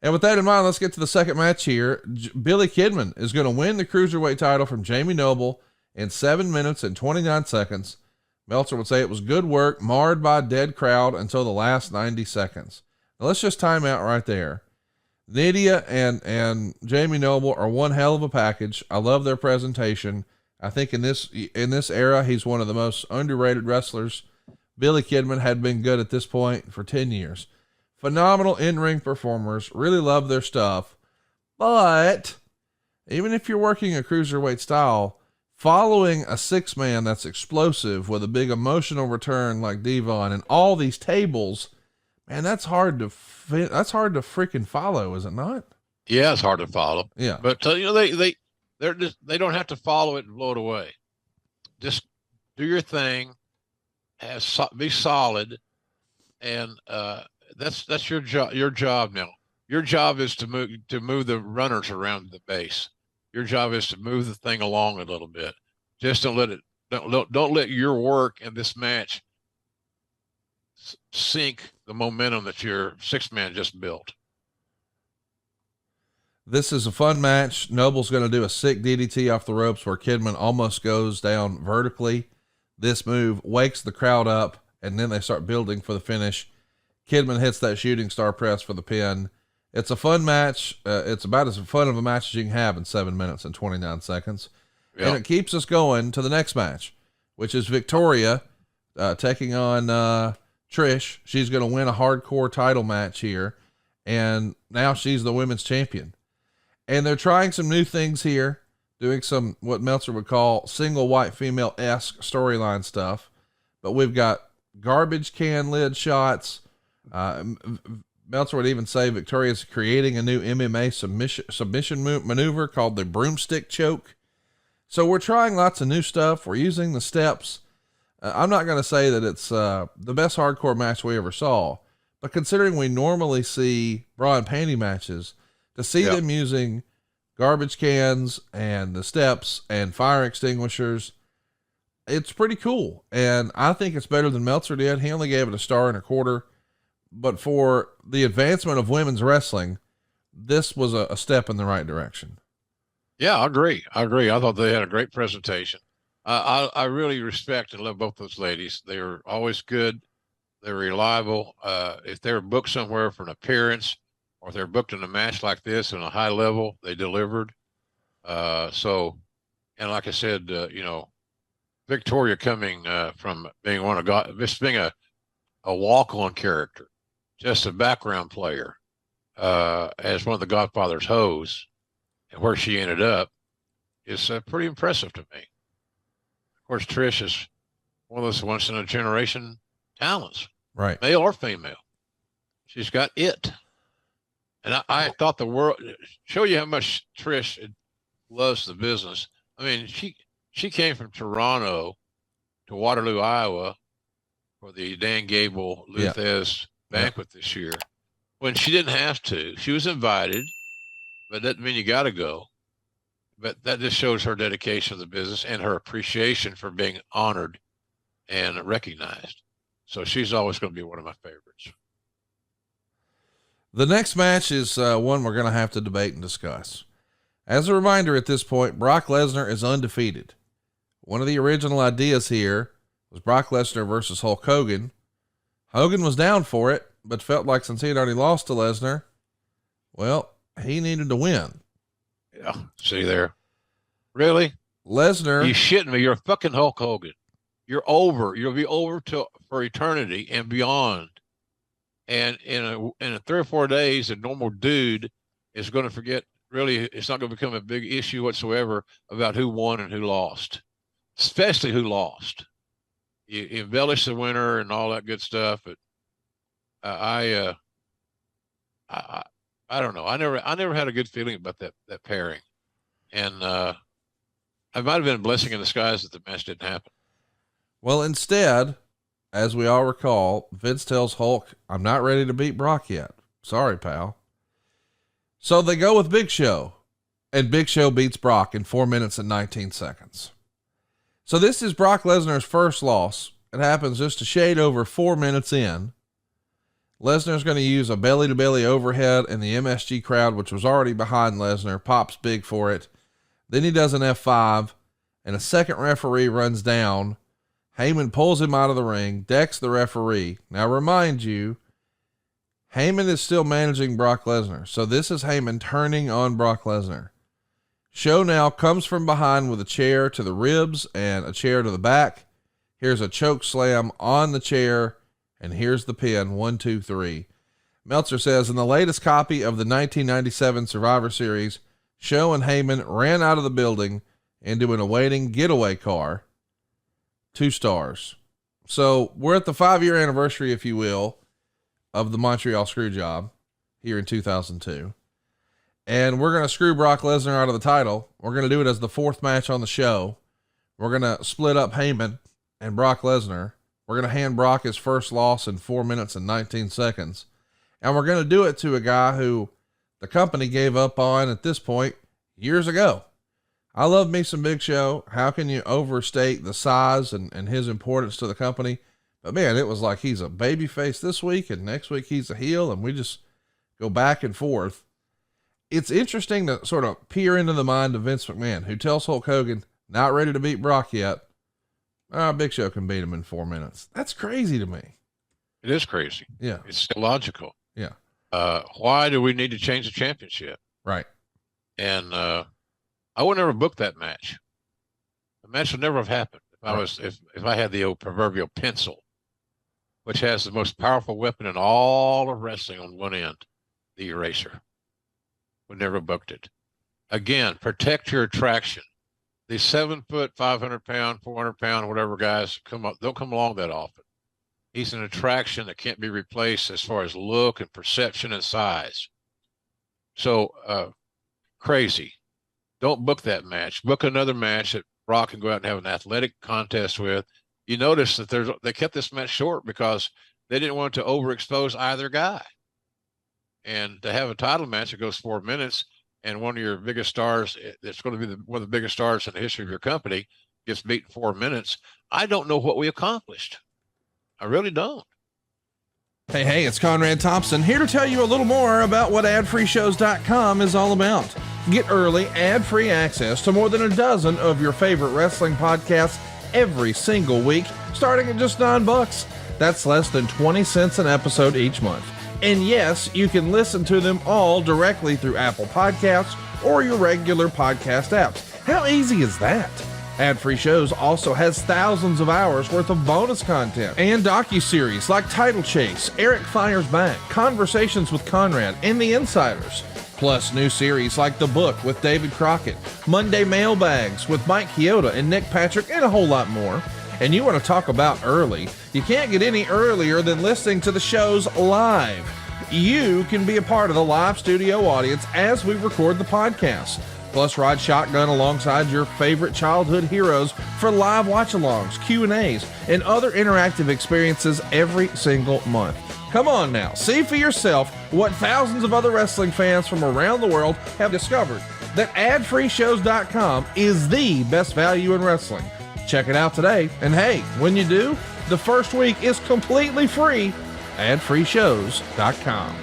And with that in mind, let's get to the second match here. Billy Kidman is going to win the Cruiserweight title from Jamie Noble in 7 minutes and 29 seconds. Meltzer would say it was good work, marred by a dead crowd until the last 90 seconds. Now let's just time out right there. Nydia and Jamie Noble are one hell of a package. I love their presentation. I think in this era, he's one of the most underrated wrestlers. Billy Kidman had been good at this point for 10 years. Phenomenal in-ring performers. Really love their stuff. But even if you're working a cruiserweight style, following a 6-man that's explosive with a big emotional return like Devon and all these tables, man, that's hard to freaking follow, is it not? Yeah, it's hard to follow. Yeah. But they don't have to follow it and blow it away. Just do your thing, be solid, and that's your job. Your job now. Your job is to move the runners around the base. Your job is to move the thing along a little bit. Just don't let your work in this match sink the momentum that your 6-man just built. This is a fun match. Noble's going to do a sick DDT off the ropes where Kidman almost goes down vertically. This move wakes the crowd up, and then they start building for the finish. Kidman hits that shooting star press for the pin. It's a fun match. It's about as fun of a match as you can have in 7 minutes and 29 seconds. Yep. And it keeps us going to the next match, which is Victoria taking on Trish. She's going to win a hardcore title match here, and now she's the women's champion. And they're trying some new things here, doing some what Meltzer would call single white female-esque storyline stuff. But we've got garbage can lid shots. Meltzer would even say Victoria's creating a new MMA submission maneuver called the broomstick choke. So we're trying lots of new stuff. We're using the steps. I'm not going to say that it's the best hardcore match we ever saw, but considering we normally see bra and panty matches, to see them using garbage cans and the steps and fire extinguishers, it's pretty cool. And I think it's better than Meltzer did. He only gave it a 1.25 stars. But for the advancement of women's wrestling, this was a step in the right direction. Yeah, I agree. I thought they had a great presentation. I really respect and love both those ladies. They were always good. They're reliable. If they're booked somewhere for an appearance, or if they're booked in a match like this on a high level, they delivered. And like I said, Victoria coming from being being a walk-on character, just a background player, as one of the Godfather's hoes, and where she ended up is pretty impressive to me. Of course, Trish is one of those once-in-a-generation talents, right? Male or female. She's got it. And I thought the world, show you how much Trish loves the business. I mean, she came from Toronto to Waterloo, Iowa for the Dan Gable Luthez banquet this year when she didn't have to. She was invited, but that doesn't mean you got to go. But that just shows her dedication to the business and her appreciation for being honored and recognized. So she's always going to be one of my favorites. The next match is one we're going to have to debate and discuss. As a reminder at this point, Brock Lesnar is undefeated. One of the original ideas here was Brock Lesnar versus Hulk Hogan. Hogan was down for it, but felt like since he had already lost to Lesnar, well, he needed to win. Yeah, see there. Really? Lesnar. You shitting me. You're a fucking Hulk Hogan. You're over. You'll be over for eternity and beyond. And in 3 or 4 days, a normal dude is going to forget. Really, it's not going to become a big issue whatsoever about who won and who lost, especially who lost. You embellish the winner and all that good stuff, but I don't know. I never had a good feeling about that pairing, and it might have been a blessing in disguise that the match didn't happen. Well, instead, as we all recall, Vince tells Hulk, "I'm not ready to beat Brock yet. Sorry, pal." So they go with Big Show, and Big Show beats Brock in 4 minutes and 19 seconds. So this is Brock Lesnar's first loss. It happens just a shade over 4 minutes in. Lesnar's going to use a belly-to-belly overhead, and the MSG crowd, which was already behind Lesnar, pops big for it. Then he does an F5, and a second referee runs down. Heyman pulls him out of the ring, decks the referee. Now, remind you, Heyman is still managing Brock Lesnar, so this is Heyman turning on Brock Lesnar. Show now comes from behind with a chair to the ribs and a chair to the back. Here's a choke slam on the chair, and here's the pin, 1, 2, 3. Meltzer says, in the latest copy of the 1997 Survivor Series, Show and Heyman ran out of the building into an awaiting getaway car. 2 stars. So we're at the 5-year anniversary, if you will, of the Montreal Screwjob here in 2002. And we're going to screw Brock Lesnar out of the title. We're going to do it as the 4th match on the show. We're going to split up Heyman and Brock Lesnar. We're going to hand Brock his first loss in 4 minutes and 19 seconds. And we're going to do it to a guy who the company gave up on at this point years ago. I love me some Big Show. How can you overstate the size and his importance to the company? But man, it was like he's a babyface this week and next week he's a heel, and we just go back and forth. It's interesting to sort of peer into the mind of Vince McMahon, who tells Hulk Hogan, not ready to beat Brock yet. Big Show can beat him in 4 minutes. That's crazy to me. It is crazy. Yeah. It's illogical. Yeah. Why do we need to change the championship? Right. And I would never book that match. The match would never have happened if I had the old proverbial pencil, which has the most powerful weapon in all of wrestling on one end, the eraser. Would never have booked it. Again, protect your attraction. These 7 foot, 500 pound, 400 pound, whatever guys don't come along that often. He's an attraction that can't be replaced as far as look and perception and size. So, crazy. Don't book that match. Book another match that Brock can go out and have an athletic contest with. You notice that they kept this match short because they didn't want to overexpose either guy. And to have a title match that goes 4 minutes and one of your biggest stars, that's going to be one of the biggest stars in the history of your company, gets beat in 4 minutes, I don't know what we accomplished. I really don't. Hey, it's Conrad Thompson here to tell you a little more about what adfreeshows.com is all about. Get early, ad-free access to more than a dozen of your favorite wrestling podcasts every single week, starting at just $9. That's less than 20 cents an episode each month. And yes, you can listen to them all directly through Apple Podcasts or your regular podcast apps. How easy is that? Ad-free shows also has thousands of hours worth of bonus content and docuseries like Title Chase, Eric Fires Back, Conversations with Conrad, and The Insiders. Plus new series like The Book with David Crockett, Monday Mailbags with Mike Chioda and Nick Patrick, and a whole lot more. And you want to talk about early? You can't get any earlier than listening to the shows live. You can be a part of the live studio audience as we record the podcast. Plus ride shotgun alongside your favorite childhood heroes for live watch-alongs, Q&As, and other interactive experiences every single month. Come on now, see for yourself what thousands of other wrestling fans from around the world have discovered, that adfreeshows.com is the best value in wrestling. Check it out today, and hey, when you do, the first week is completely free. adfreeshows.com.